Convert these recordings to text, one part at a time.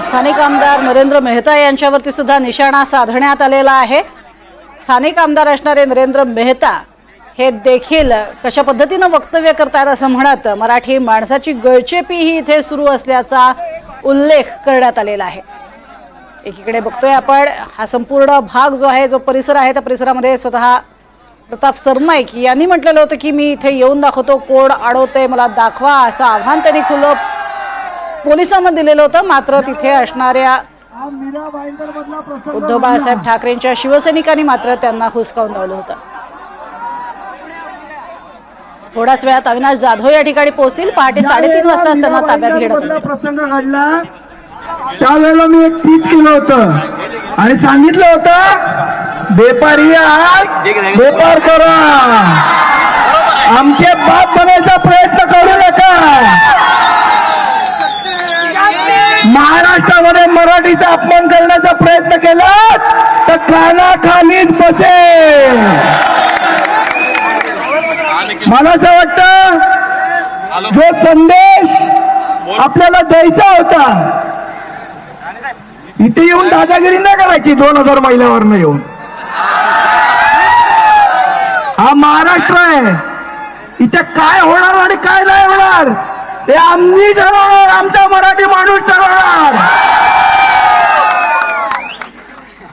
स्थानिक आमदार नरेंद्र मेहता यांच्यावरती सुद्धा निशाणा साधण्यात आलेला आहे। स्थानिक आमदार असणारे नरेंद्र मेहता हे देखील कशा पद्धतीने वक्तव्य करतात असं म्हणत मराठी माणसाची गळचेपी ही इथे सुरू असल्याचा उल्लेख करण्यात आलेला आहे। एकीकडे बघतोय आपण हा संपूर्ण भाग जो आहे, जो परिसर आहे, त्या परिसरामध्ये स्वतः प्रताप सरनाईक यांनी म्हटलेलं होतं की मी इथे येऊन दाखवतो, कोण अडवते मला दाखवा, असं आव्हान त्यांनी खुलं पोलिसांना दिलेलं होतं। मात्र तिथे असणाऱ्या उद्धव बाळासाहेब ठाकरेंच्या शिवसैनिकांनी मात्र त्यांना हुसकावून लावलं होतं। थोड्याच वेळात अविनाश जाधव या ठिकाणी पोहोचतील। पहाटे 3:30 वाजता त्यांना ताब्यात घेण्यात आलं। प्रसंग घडला त्यावेळेला मी एक ट्वीट केलं होतं आणि सांगितलं होतं बेपारी बेपार करा, आमचे बाप बनायचा प्रयत्न करू नका। महाराष्ट्रामध्ये मराठीचा अपमान करण्याचा प्रयत्न केला तर कानाखालीच बसेल। मला असं वाटतं जो संदेश आपल्याला द्यायचा होता, इथे येऊन दादागिरी नाही करायची 2000 महिल्यावरनं येऊन। हा महाराष्ट्र आहे, इथे काय होणार आणि काय नाही होणार ते आम्ही ठरवणार, आमचा मराठी माणूस ठरवणार।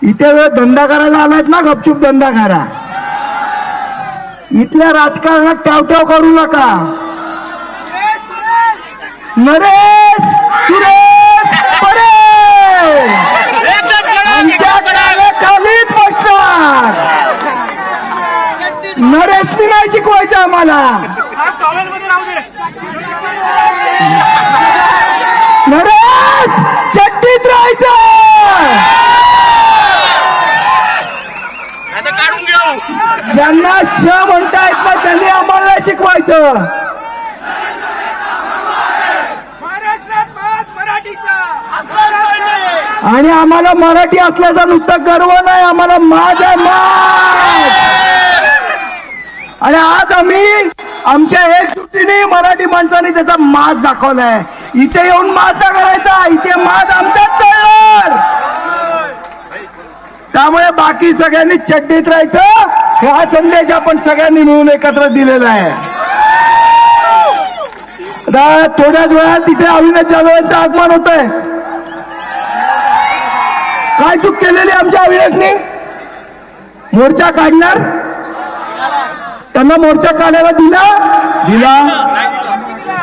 इथे धंदा करायला आलायत ना, गपचूप धंदा करा। इथल्या राजकारणात टावटाव करू नका। नरेश सुरेश परेल आमच्या खालीच बसणार। नरेशनी नाही शिकवायचं आम्हाला, नरेश चड्डीत राहायचं। ज्यांना श म्हणता येत नाही त्यांनी आम्हाला शिकवायचं। आणि आम्हाला मराठी असल्याचा नुसता गर्व नाही, आम्हाला माज आहे, माज। आणि आज आम्ही आमच्या एकजुटीने मराठी माणसाने त्याचा माज दाखवलाय। इथे येऊन माज दाखवायचा, इथे माज आमच्याच चालणार। त्यामुळे बाकी सगळ्यांनी चड्डीत राहायचं, हा संदेश आपण सगळ्यांनी मिळून एकत्र दिलेला आहे। थोड्याच वेळात तिथे अविनाश जाधव यांचं आगमन होत आहे। काय चूक केलेली आमच्या अविनाशने? मोर्चा काढणार, त्यांना मोर्चा काढायला दिला।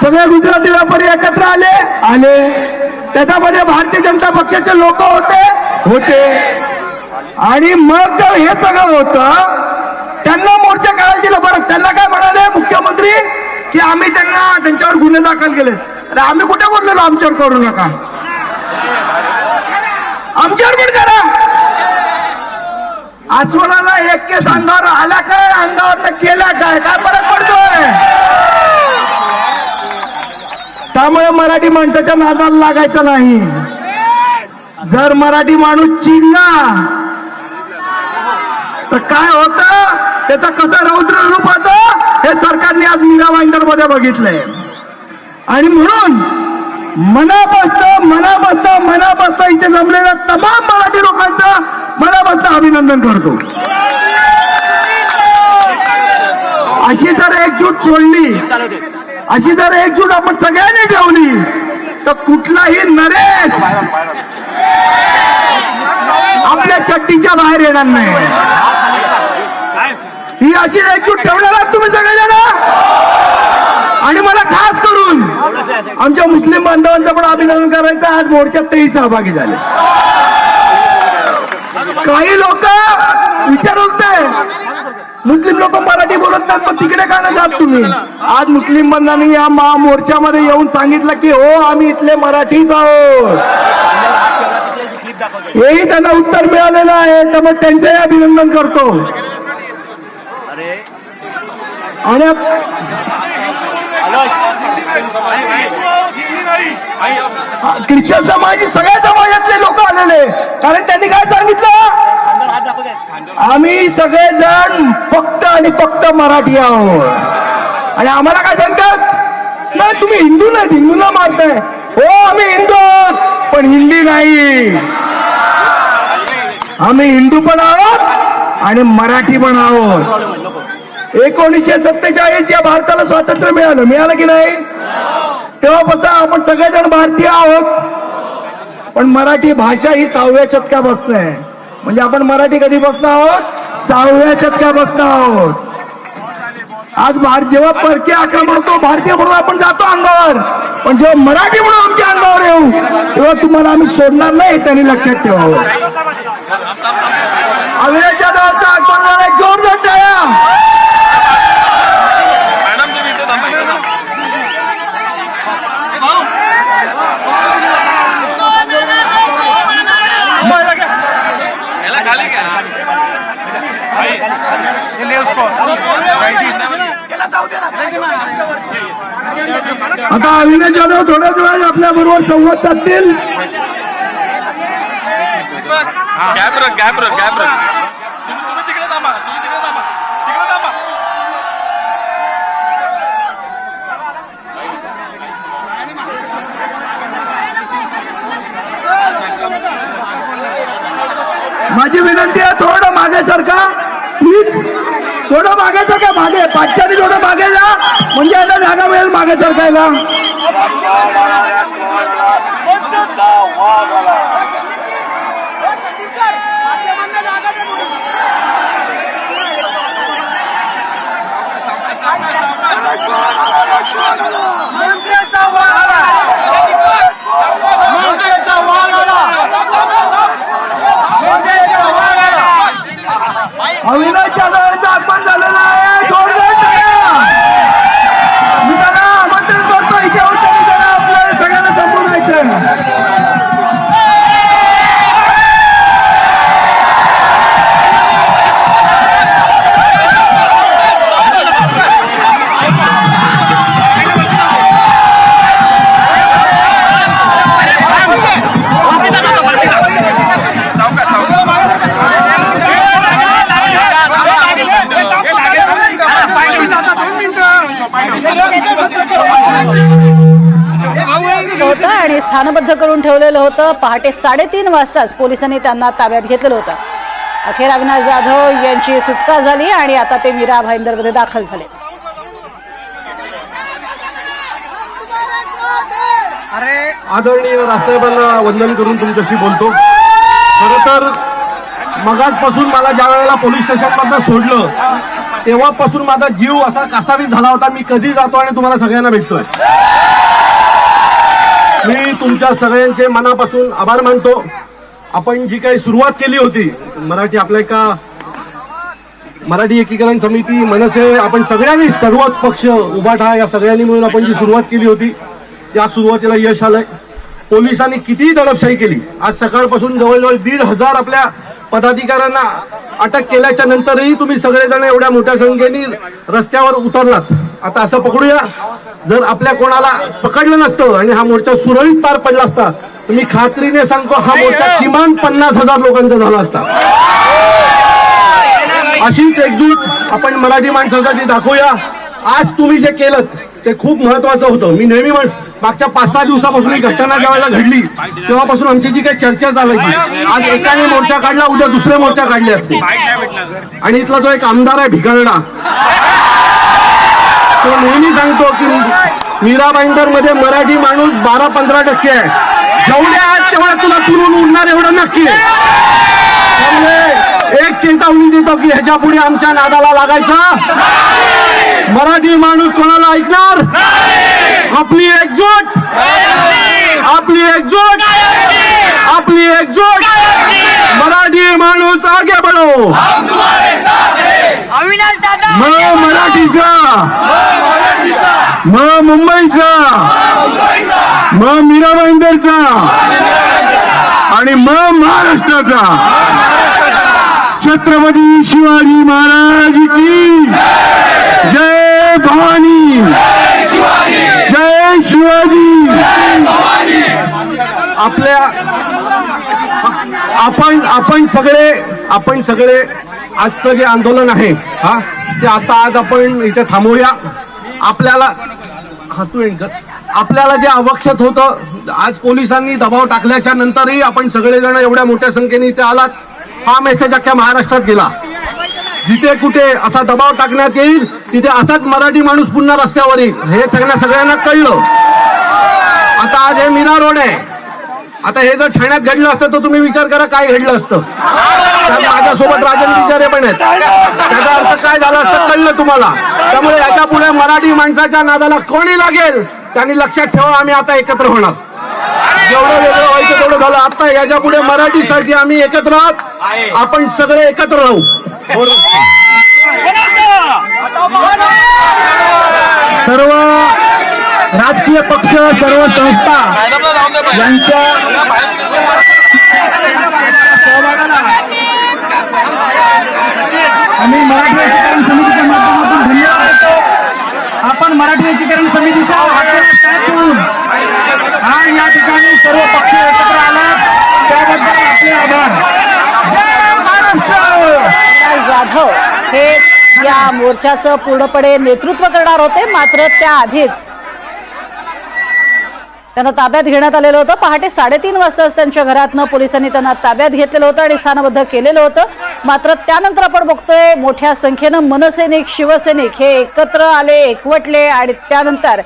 सगळे गुजराती व्यापारी एकत्र आले। त्याच्यामध्ये भारतीय जनता पक्षाचे लोक होते आणि मग जर हे सगळं होतं त्यांना मोर्चा काढायला दिला। बरं, त्यांना काय म्हणाले मुख्यमंत्री की आम्ही त्यांच्यावर गुन्हे दाखल केले। अरे आम्ही कुठे बोललेलो आमच्यावर करू नका, आमच्यावर पण करा। अस्वलाला एक केस अंगावर आला काय, अंगावर केला काय फरक पडतोय? त्यामुळे मराठी माणसाच्या नादाला लागायचं नाही। जर मराठी माणूस चिडला तर काय होतं, त्याचा कसा रौद्र रूप होतं हे सरकारने आज मीरा भाईंदर मध्ये बघितलंय। आणि म्हणून मनापासून इथे जमलेल्या तमाम मराठी लोकांचं मनापासून अभिनंदन करतो। अशी जर एकजूट सोडली, अशी जर एकजूट आपण सगळ्यांनी ठेवली तर कुठलाही नरेश आपल्या चड्डीच्या बाहेर येणार नाही। ही अशी एकजूट ठेवणार आहात तुम्ही सगळेजण। आणि मला खास करून आमच्या मुस्लिम बांधवांचं पण अभिनंदन करायचं, आज मोर्चात तेही सहभागी झाले। काही लोक विचारत मुस्लिम लोक मराठी बोलत नाहीत, पण तिकडे का नाही जात तुम्ही? आज मुस्लिम बांधवांनी या मोर्चामध्ये येऊन सांगितलं की हो आम्ही इथले मराठीच आहोत। हेही त्यांना उत्तर मिळालेलं आहे, त्यामुळे त्यांचंही अभिनंदन करतो। आणि ख्रिश्चन समाज सगळ्या समाजातले लोक आलेले, कारण त्यांनी काय सांगितलं, आम्ही सगळेजण फक्त आणि फक्त मराठी आहोत। आणि आम्हाला काय सांगतात, नाही तुम्ही हिंदू नाहीत, हिंदूला मारताय. हो आम्ही हिंदू आहोत, पण हिंदी नाही. आम्ही हिंदू पण आहोत आणि मराठी पण आहोत. 1947 या भारताला स्वातंत्र्य मिळालं की नाही? तेव्हापासून आपण सगळेजण भारतीय आहोत. पण मराठी भाषा ही 6व्या शतकापासून आहे. म्हणजे आपण मराठी कधीपासून आहोत? 6व्या शतकापासून आहोत. आज जेव्हा परकीय आक्रमण होतो भारतीय म्हणून आपण जातो अंगावर, पण जेव्हा मराठी म्हणून आमच्या अंगावर येऊ तेव्हा तुम्हाला आम्ही सोडणार नाही, त्यांनी लक्षात ठेवावं. अविनाश जाधवचा आगमन झालाय, जोरदार टाळ्या. आता अविनाश जाधव थोड्याच वेळात आपल्या बरोबर संवाद साधतील. माझी विनंती आहे थोडं मागे सरका प्लीज. थोडं मागे सरका, मागे पाचच्याने थोडं मागे जा, म्हणजे आता जागा मिळेल मागे सरकायला. अविनाश जाधवचं आगमन झालेलं आहे, जोरदार टाळ्या. मी त्यांना आमंत्रण करतो इथे होतं, मी त्यांना आपल्याला सगळ्यांना संबोधायचं. होतं आणि स्थानबद्ध करून ठेवलेलं होतं. पहाटे 3:30 वाजताच पोलिसांनी त्यांना ताब्यात घेतलेलं होतं. अखेर अविनाश जाधव यांची सुटका झाली आणि आता ते मीरा भाईंदरमध्ये दाखल झाले. आदरणीय राष्ट्रसाहेबांना वंदन करून तुमच्याशी बोलतो. खरं तर मगाचपासून मला ज्या वेळेला पोलीस स्टेशनमधनं सोडलं तेव्हापासून माझा जीव असा कासावीस झाला होता. मी कधी जातो आणि तुम्हाला सगळ्यांना भेटतोय. मी तुमच्या सगळ्यांचे मनापासून आभार मानतो. आपण जी काही सुरुवात केली होती मराठी आपल्या एका मराठी एकीकरण समिती, मनसे, आपण सगळ्यांनी सर्व पक्ष उभाटा या सगळ्यांनी मिळून आपण जी सुरुवात केली होती त्या सुरुवातीला यश आलंय. पोलिसांनी कितीही दडपशाही केली. आज सकाळपासून जवळजवळ 1,500 आपल्या पदाधिकाऱ्यांना अटक केल्याच्या नंतरही तुम्ही सगळेजण एवढ्या मोठ्या संख्येने रस्त्यावर उतरलात. आता असं पकडूया, जर आपल्या कोणाला पकडलं नसतं आणि हा मोर्चा सुरळीत पार पडला असता तर मी खात्रीने सांगतो हा मोर्चा किमान 50,000 लोकांचा झाला असता. अशीच एकजूट आपण मराठी माणसासाठी दाखवूया. आज तुम्ही जे केलं ते खूप महत्वाचं होतं. मी नेहमी मागच्या 5-6 दिवसापासून ही घटना ज्यावेळेला घडली तेव्हापासून आमची जी काही चर्चा चालायची, आज एकाने मोर्चा काढला उद्या दुसरे मोर्चा काढले असते. आणि इथला जो एक आमदार आहे भिकारडा, तो नेहमी सांगतो की मीरा भाईंदर मध्ये मराठी माणूस 12-15% आहे. जेवढे आहेत तेवढ्या तुला पुरून उडणार एवढं नक्की आहे. त्यामुळे एक चेतावणी देतो की ह्याच्या पुढे आमच्या नादाला लागायचं. मराठी माणूस कोणाला ऐकणार? आपली एकजूट, आपली एकजूट, आपली एकजूट. मराठी माणूस आगे बढो. मग मराठीचा, मग मुंबईचा, मग मीरा भाईंदरचा आणि मग महाराष्ट्राचा. छत्रपती शिवाजी महाराज की जय भवानी, जय शिवाजी. आपल्या आपण सगळे आजचं जे आंदोलन आहे ते आता आज आपण इथे थांबवूया. आपल्याला खातोय आपल्याला जे आवश्यक होतं, आज पोलिसांनी दबाव टाकल्याच्या नंतरही आपण सगळेजण एवढ्या मोठ्या संख्येने इथे आलात, हा मेसेज अख्ख्या महाराष्ट्रात गेला. जिथे कुठे असा दबाव टाकण्यात येईल तिथे असाच मराठी माणूस पुन्हा रस्त्यावर येईल, हे सगळ्यांना कळलं. आता आज हे मीरा रोड आहे, आता हे जर ठाण्यात घडलं असतं तर तुम्ही विचार करा काय घडलं असतं. माझ्यासोबत राजन विचारे पण आहेत, त्याचा अर्थ काय झाला असतं कळलं तुम्हाला. त्यामुळे याच्या पुढे मराठी माणसाच्या नादाला कोणी लागेल त्यांनी लक्षात ठेवा, आम्ही आता एकत्र होणार. जेवढं वेगळं व्हायचं तेवढं झालं. आता याच्या पुढे मराठीसाठी आम्ही एकत्र आहोत, आपण सगळे एकत्र राहू. सर्व राजकीय पक्ष, सर्व संस्था यांच्या आम्ही मराठी एकीकरण समितीच्या माध्यमातून धन्यवाद देतो. आपण मराठी एकीकरण समितीच्या आणि या ठिकाणी सर्व पक्ष एकत्र आला त्याबद्दल आपले आभार. जाधव हेच या मोर्चाचं पूर्णपणे नेतृत्व करणार होते, मात्र त्याआधीच त्यांना ताब्यात घेण्यात आलेलं होतं. पहाटे 3:30 वाजताच त्यांच्या घरातनं पोलिसांनी त्यांना ताब्यात घेतलेलं होतं आणि स्थानबद्ध केलेलं होतं. मात्र त्यानंतर आपण बघतोय मोठ्या संख्येनं मनसैनिक, शिवसैनिक हे एकत्र आले, एकवटले आणि त्यानंतर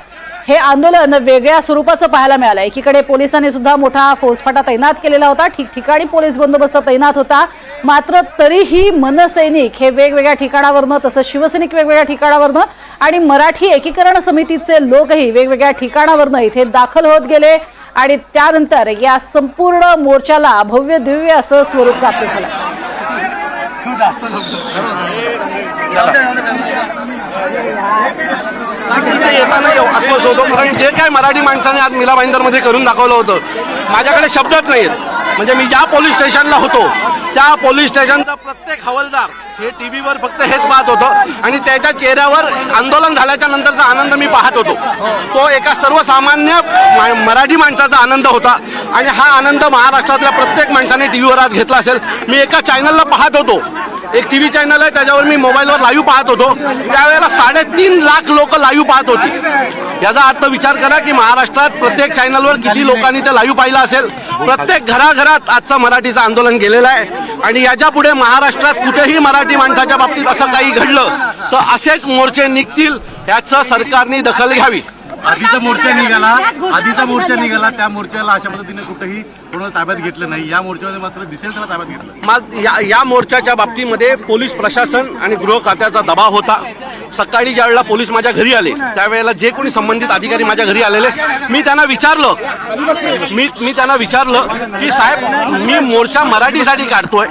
हे आंदोलन वेगळ्या स्वरूपाचं पाहायला मिळालं. एकीकडे पोलिसांनी सुद्धा मोठा फौजफाटा तैनात केलेला होता, ठिकठिकाणी पोलीस बंदोबस्त तैनात होता. मात्र तरीही मनसैनिक हे वेगवेगळ्या ठिकाणावरनं, तसंच शिवसैनिक वेगवेगळ्या ठिकाणावरनं आणि मराठी एकीकरण समितीचे लोकही वेगवेगळ्या ठिकाणावरनं इथे दाखल होत गेले आणि त्यानंतर या संपूर्ण मोर्चाला भव्य दिव्य असं स्वरूप प्राप्त झालं. येताना अस्वस्थ होतो, कारण जे काय मराठी माणसाने आज मीरा भाईंदरमध्ये करून दाखवलं होतं, माझ्याकडे शब्दच नाहीत. म्हणजे मी ज्या पोलीस स्टेशनला होतो त्या पोलीस स्टेशनचा प्रत्येक हवालदार हे टीव्हीवर फक्त हेच पाहत होतं आणि त्याच्या चेहऱ्यावर आंदोलन झाल्याच्या नंतरचा आनंद मी पाहत होतो. तो एका सर्वसामान्य मराठी माणसाचा आनंद होता आणि हा आनंद महाराष्ट्रातल्या प्रत्येक माणसाने टीव्हीवर आज घेतला असेल. मी एका चॅनलला पाहत होतो, एक टीव्ही चॅनल आहे त्याच्यावर मी मोबाईलवर लाईव्ह पाहत होतो, त्यावेळेला 3.5 लाख लोक लाईव्ह पाहत होती. याचा अर्थ विचार करा की महाराष्ट्रात प्रत्येक चॅनलवर किती लोकांनी ते लाईव्ह पाहिलं असेल. प्रत्येक घराघरात आजचं मराठीचं आंदोलन गेलेलं आहे आणि याच्या पुढे महाराष्ट्रात कुठेही मराठी माणसाच्या बाबतीत असं काही घडलं तर असेच मोर्चे निघतील, याचं सरकारने दखल घ्यावी. आधीचा मोर्चा निघाला त्या मोर्चाला अशा पद्धतीने कुठेही कोणाला ताब्यात घेतलं नाही. या मोर्चामध्ये मात्र दिसेल त्याला ताब्यात घेतलं. मग या मोर्चाच्या बाबतीमध्ये पोलीस प्रशासन आणि गृह खात्याचा दबाव होता. सकाळी ज्या वेळेला पोलीस माझ्या घरी आले त्यावेळेला जे कोणी संबंधित अधिकारी माझ्या घरी आलेले, मी त्यांना विचारलं की साहेब मी मोर्चा मराठीसाठी काढतोय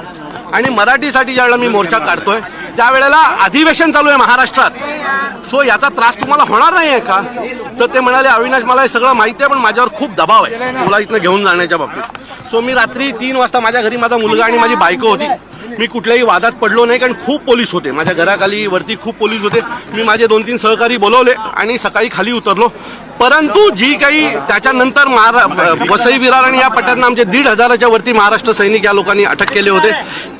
आणि मराठीसाठी ज्यावेळेला मी मोर्चा काढतोय त्यावेळेला अधिवेशन चालू आहे महाराष्ट्रात, सो याचा त्रास तुम्हाला होणार नाही आहे का? तर ते म्हणाले अविनाश मला हे सगळं माहिती आहे पण माझ्यावर खूप दबाव आहे तुला इथनं घेऊन जाण्याच्या बाबतीत. सो मी रात्री 3 वाजता माझ्या घरी माझा मुलगा आणि माझी बायको होती. मी कुठल्याही वादात पडलो नाही कारण खूप पोलीस होते माझ्या घराखाली, वरती खूप पोलीस होते. मी माझे 2-3 सहकारी बोलवले आणि सकाळी खाली उतरलो. परंतु जी काही त्याच्यानंतर वसई विरार आणि या पट्ट्यातनं आमचे 1,500च्या वरती महाराष्ट्र सैनिक या लोकांनी अटक केले होते.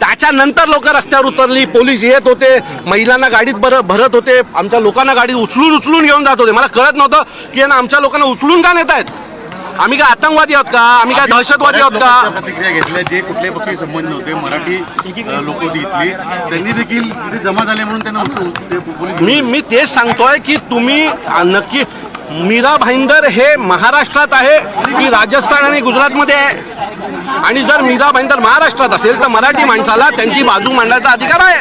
त्याच्यानंतर लोक रस्त्यावर उतरली, पोलीस येत होते, महिलांना गाडीत भरत होते, आमच्या लोकांना गाडीत उचलून घेऊन जात होते. मला कळत नव्हतं की आमच्या लोकांना उचलून का नेत आहेत. आम्ही काय आतंकवादी आहोत का? आम्ही काय दहशतवादी आहोत का? प्रतिक्रिया घेतल्या जे कुठल्याही पक्षी संबंध नव्हते, मराठी लोक होती इथली, त्यांनी देखील इथे जमा झाले म्हणून त्यांना मी तेच सांगतोय की तुम्ही नक्की मीरा भाईंदर हे महाराष्ट्रात आहे की राजस्थान आणि गुजरातमध्ये आहे? आणि जर मीरा भाईंदर महाराष्ट्रात असेल तर मराठी माणसाला त्यांची बाजू मांडण्याचा अधिकार आहे.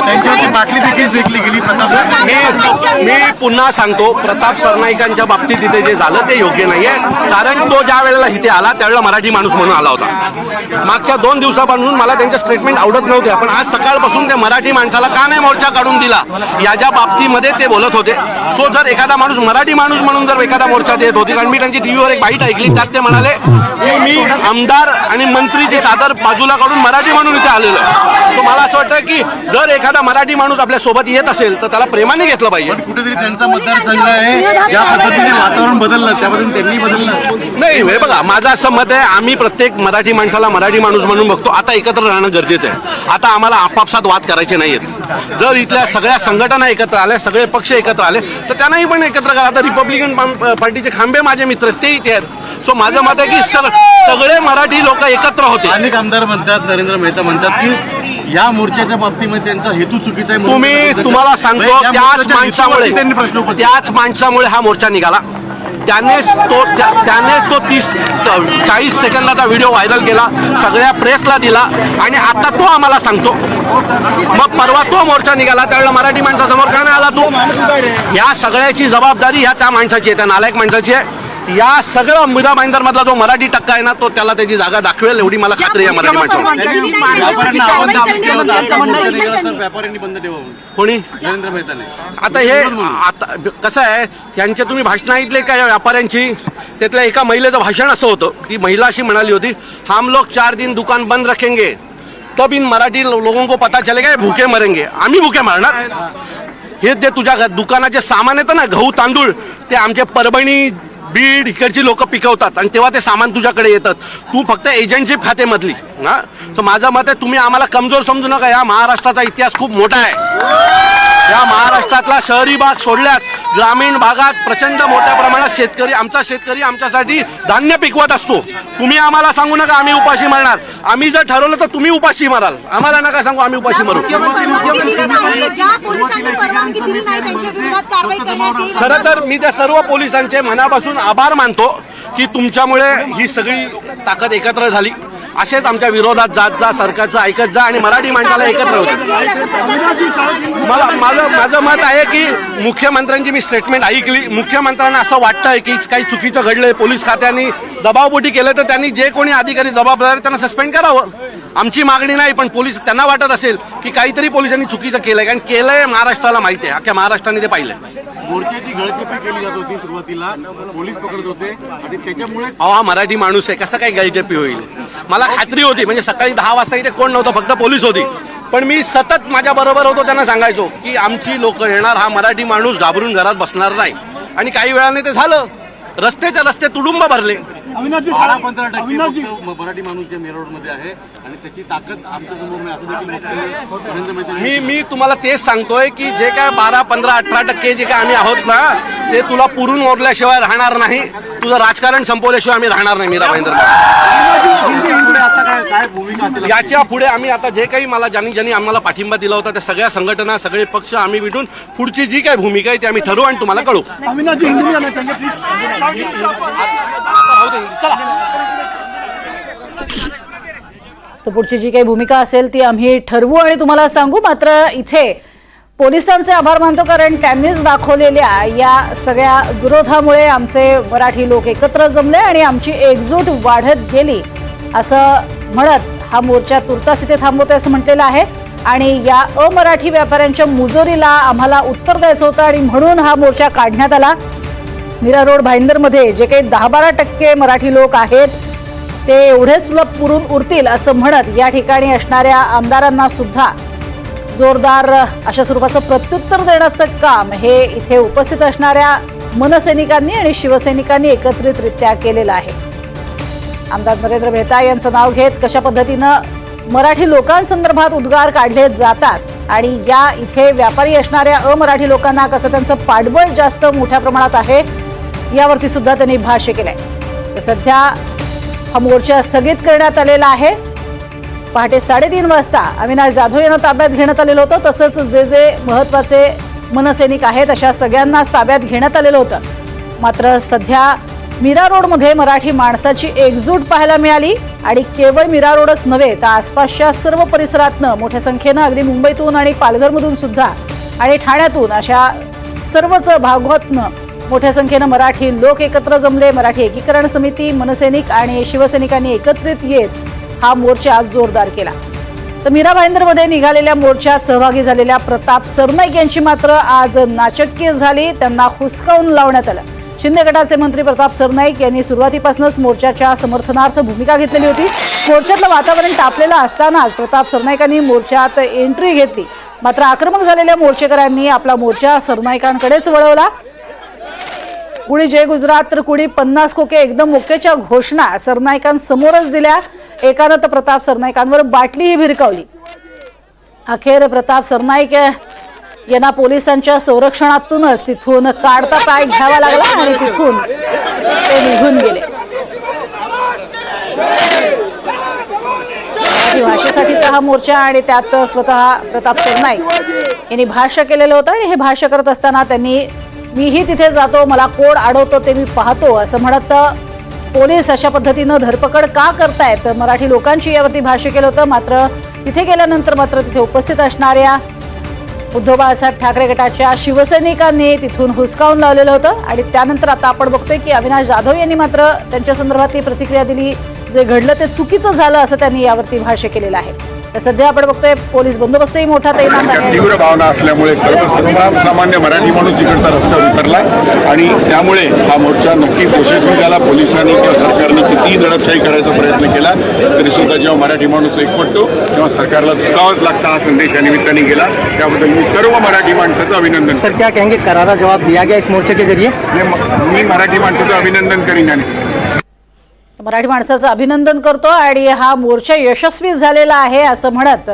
त्यांच्यावरती बाटली देखील फेकली गेली. मी पुन्हा सांगतो, प्रताप सरनाईकांच्या बाबतीत इथे जे झालं ते योग्य नाहीये, कारण तो ज्या वेळेला इथे आला त्यावेळेला मराठी माणूस म्हणून आला होता. मागच्या 2 दिवसापासून मला त्यांचे स्टेटमेंट आवडत नव्हते, पण आज सकाळपासून ते मराठी माणसाला का नाही मोर्चा काढून दिला याच्या बाबतीमध्ये ते बोलत होते. सो जर एखादा माणूस मराठी माणूस म्हणून जर एखादा मोर्चा देत होती, कारण मी त्यांची टीव्हीवर एक बाईट ऐकली त्यात ते म्हणाले की मी आमदार आणि मंत्रीची चादर बाजूला काढून मराठी म्हणून इथे आलेलो आहे. सो मला असं वाटतं की जर एखादा मराठी माणूस आपल्या सोबत येत असेल तर त्याला प्रेमाने घेतलं पाहिजे. कुठेतरी त्यांचा मतदारसंघ आहे, या पद्धतीने वातावरण बदललं, त्या पद्धतीने त्यांनी बदललं नाही. हे बघा, माझं असं मत आहे, आम्ही प्रत्येक मराठी माणसाला मराठी माणूस म्हणून बघतो. आता एकत्र राहणं गरजेचं आहे. आता आम्हाला आपापसात वाद करायचे नाहीयेत. जर इथल्या सगळ्या संघटना एकत्र आल्या, सगळे पक्ष एकत्र आले तर त्यांनाही पण एकत्र करा. आता रिपब्लिकन पार्टीचे खांबे माझे मित्र आहेत, ते इथे आहेत. सो माझं मत आहे की सगळे मराठी लोक एकत्र होते. अनेक आमदार म्हणतात, नरेंद्र मेहता म्हणतात की या मोर्चाच्या बाबतीमध्ये त्यांचा हेतू चुकीचा आहे. तुम्हाला सांगतो, त्याच माणसामुळे हा मोर्चा निघाला. त्याने तो 40 सेकंदाचा व्हिडिओ व्हायरल केला, सगळ्या प्रेसला दिला आणि आता तो आम्हाला सांगतो. मग परवा तो मोर्चा निघाला त्यावेळेला मराठी माणसासमोर का नाही आला तू? या सगळ्याची जबाबदारी ह्या त्या माणसाची आहे, त्या नालायक माणसाची आहे. या सगळं मीरा भाईंदर मधला जो मराठी टक्का आहे ना, तो त्याला त्याची जागा दाखवेल एवढी मला खात्री आहे मराठी माणसाला. व्यापाऱ्यांनी बंद ठेवा कोणी? नरेंद्र मेहताने. आता कसं आहे, यांचे तुम्ही भाषण ऐकले का या व्यापाऱ्यांची? त्यातल्या एका महिलेचं भाषण असं होतं, ती महिला अशी म्हणाली होती, हम लोग 4 दिन दुकान बंद रखेंगे तब इन मराठी लोगों को पता चलेगा ये भूखे मरेंगे. आम्ही भूखे मारणार? हे जे तुझ्या दुकानाचे सामान येतं ना, गहू तांदूळ, ते आमचे परभणी बीड इकडची लोक पिकवतात आणि तेव्हा ते सामान तुझ्याकडे येतात. तू फक्त एजंटशिप खाते मधली ना. तर माझं मत आहे, तुम्ही आम्हाला कमजोर समजू नका. या महाराष्ट्राचा इतिहास खूप मोठा आहे. या महाराष्ट्रातला शहरी भाग सोडल्यास ग्रामीण भागात प्रचंड मोठ्या प्रमाणात शेतकरी आमच्यासाठी धान्य पिकवत असतो. तुम्ही आम्हाला सांगू नका आम्ही उपाशी मरणार. आम्ही जर ठरवलं तर तुम्ही उपाशी मराल. आम्हाला नका सांगू आम्ही उपाशी मरू. खरं तर मी त्या सर्व पोलिसांचे मनापासून आभार मानतो की तुमच्यामुळे ही सगळी ताकद एकत्र झाली. असेच आमच्या विरोधात जात जा, सरकारचं ऐकत जा आणि मराठी माणसाला एकत्र होते. माझं मत आहे की मुख्यमंत्र्यांची मी स्टेटमेंट ऐकली. मुख्यमंत्र्यांना असं वाटतंय की काही चुकीचं घडलंय, पोलीस खात्याने दबावपोटी केलं, तर त्यांनी जे कोणी अधिकारी जबाबदार त्यांना सस्पेंड करावं. आमची मागणी नाही, पण पोलीस त्यांना वाटत असेल की काहीतरी पोलिसांनी चुकीचं केलंय, कारण केलंय महाराष्ट्राला माहिती आहे, अख्ख्या महाराष्ट्राने ते पाहिलंय. मोर्चाची गळचेपी केली जात होती, सुरुवातीला पोलीस पकडत होते आणि त्याच्यामुळे हा मराठी माणूस आहे, कसं काही गळचेपी होईल? मला खात्री होती, म्हणजे सकाळी 10 वाजता इथे कोण नव्हतं, फक्त पोलीस होती. पण मी सतत माझ्या बरोबर होतो, त्यांना सांगायचो की आमची लोक येणार, हा मराठी माणूस घाबरून घरात बसणार नाही. आणि काही वेळाने ते झालं. रस्त्याच्या रस्ते तुडुंब भरले. 12-15% मराठी माणूस या मेरवडमध्ये आहे आणि त्याची ताकद आमच्या समोर नाही असं देखील नरेंद्र मेहता. मी तुम्हाला तेच सांगतोय की जे काय 12-15-18% जे काय आम्ही आहोत ना, ते तुला पुरून मोडल्याशिवाय राहणार नाही. तुझं राजकारण संपवल्याशिवाय आम्ही राहणार नाही मीरा भाईंदर. याच्या पुढे आम्ही आता जे काही मला ज्यांनी आम्हाला पाठिंबा दिला होता त्या सगळ्या संघटना, सगळे पक्ष आम्ही भेटून पुढची जी काही भूमिका आहे ती आम्ही ठरवू आणि तुम्हाला कळू. तर पुढची जी काही भूमिका असेल ती आम्ही ठरवू आणि तुम्हाला सांगू. मात्र इथे पोलिसांचे आभार मानतो, कारण त्यांनीच दाखवलेल्या या सगळ्या विरोधामुळे आमचे मराठी लोक एकत्र जमले आणि आमची एकजूट वाढत गेली असं म्हणत हा मोर्चा तुर्तास इथे थांबवतोय असं म्हटलेलं आहे. आणि या अमराठी व्यापाऱ्यांच्या मुजोरीला आम्हाला उत्तर द्यायचं होतं आणि म्हणून हा मोर्चा काढण्यात आला. मीरा रोड भाईंदरमध्ये जे काही 10-12% मराठी लोक आहेत ते एवढेच तुला पुरून उरतील असं म्हणत या ठिकाणी असणाऱ्या आमदारांना सुद्धा जोरदार अशा स्वरूपाचं प्रत्युत्तर देण्याचं काम हे इथे उपस्थित असणाऱ्या मनसैनिकांनी आणि शिवसैनिकांनी एकत्रितरित्या केलेलं आहे. आमदार नरेंद्र मेहता यांचं नाव घेत कशा पद्धतीनं मराठी लोकांसंदर्भात उद्गार काढले जातात आणि या इथे व्यापारी असणाऱ्या अमराठी लोकांना कसं त्यांचं पाठबळ जास्त मोठ्या प्रमाणात आहे यावरती सुद्धा त्यांनी भाष्य केलंय. सध्या हा मोर्चा स्थगित करण्यात आलेला आहे. पहाटे 3:30 वाजता अविनाश जाधव यांना ताब्यात घेण्यात आलेलं होतं. तसंच जे महत्वाचे मनसैनिक आहेत अशा सगळ्यांना ताब्यात घेण्यात आलेलं होतं. मात्र सध्या मीरा रोडमध्ये मराठी माणसाची एकजूट पाहायला मिळाली आणि केवळ मीरा रोडच नव्हे तर आसपासच्या सर्व परिसरातनं मोठ्या संख्येनं अगदी मुंबईतून आणि पालघरमधून सुद्धा आणि ठाण्यातून अशा सर्वच भागातनं मोठ्या संख्येनं मराठी लोक एकत्र जमले. मराठी एकीकरण समिती, मनसैनिक आणि शिवसैनिकांनी एकत्रित येत हा मोर्चा जोरदार केला. तर मीरा भाईंदरमध्ये निघालेल्या मोर्चात सहभागी झालेल्या प्रताप सरनाईक यांची मात्र आज नाचक्की झाली. त्यांना हुसकावून लावण्यात आलं. शिंदे गटाचे मंत्री प्रताप सरनाईक यांनी सुरुवातीपासूनच मोर्चाच्या समर्थनार्थ भूमिका घेतलेली होती. मोर्चातलं वातावरण तापलेलं असतानाच प्रताप सरनाईकांनी मोर्चात एंट्री घेतली. मात्र आक्रमक झालेल्या मोर्चेकऱ्यांनी आपला मोर्चा सरनाईकांकडेच वळवला. कुणी जय गुजरात तर कुणी 50 खोके एकदम ओकेच्या घोषणा सरनाईकांसमोरच दिल्या. एकानं तर प्रताप सरनाईकांवर बाटलीही भिरकावली. अखेर प्रताप सरनाईक यांना पोलिसांच्या संरक्षणातूनच तिथून काढता पाय घ्यावा लागला आणि तिथून ते निघून गेले. मराठी भाषेसाठीचा हा मोर्चा आणि त्यात स्वतः प्रताप सरनाईक यांनी भाष्य केलेलं होतं आणि हे भाष्य करत असताना त्यांनी मीही तिथे जातो, मला कोण अडवतो ते मी पाहतो असं म्हणत पोलीस अशा पद्धतीनं धरपकड का करतायत मराठी लोकांची यावरती भाष्य केलं होतं. मात्र तिथे गेल्यानंतर मात्र तिथे उपस्थित असणाऱ्या उद्धव बाळासाहेब ठाकरे गटाच्या शिवसैनिकांनी तिथून हुसकावून लावलेलं होतं. आणि त्यानंतर आता आपण बघतोय की अविनाश जाधव यांनी मात्र त्यांच्या संदर्भातली प्रतिक्रिया दिली. जे घडलं ते चुकीचं झालं असं त्यांनी यावरती भाष्य केलेलं आहे. तर सध्या आपण बघतोय पोलीस बंदोबस्तही मोठा तैनात आहे. तीव्र भावना असल्यामुळे सर्वसामान्य मराठी माणूस इकडचा रस्त्यावर उतरला आणि त्यामुळे हा मोर्चा नक्की यशस्वी झाला. पोलिसांनी किंवा सरकारने कितीही दडपशाही करायचा प्रयत्न केला तरी सुद्धा जेव्हा मराठी माणूस एकवटतो तेव्हा सरकारला झुकावंच लागतं हा संदेश या निमित्ताने गेला. त्याबद्दल मी सर्व मराठी माणसाचं अभिनंदन सर, क्या कहेंगे? करारा जवाब दिया गया इस मोर्चे के जरिए. मी मराठी माणसाचं अभिनंदन करीन. आणि मराठी माणसाचं अभिनंदन करतो आणि हा मोर्चा यशस्वी झालेला आहे असं म्हणत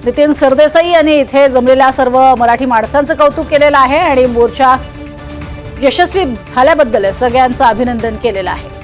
नितीन सरदेसाई यांनी इथे जमलेल्या सर्व मराठी माणसांचं कौतुक केलेलं आहे आणि मोर्चा यशस्वी झाल्याबद्दल सगळ्यांचं अभिनंदन केलेलं आहे.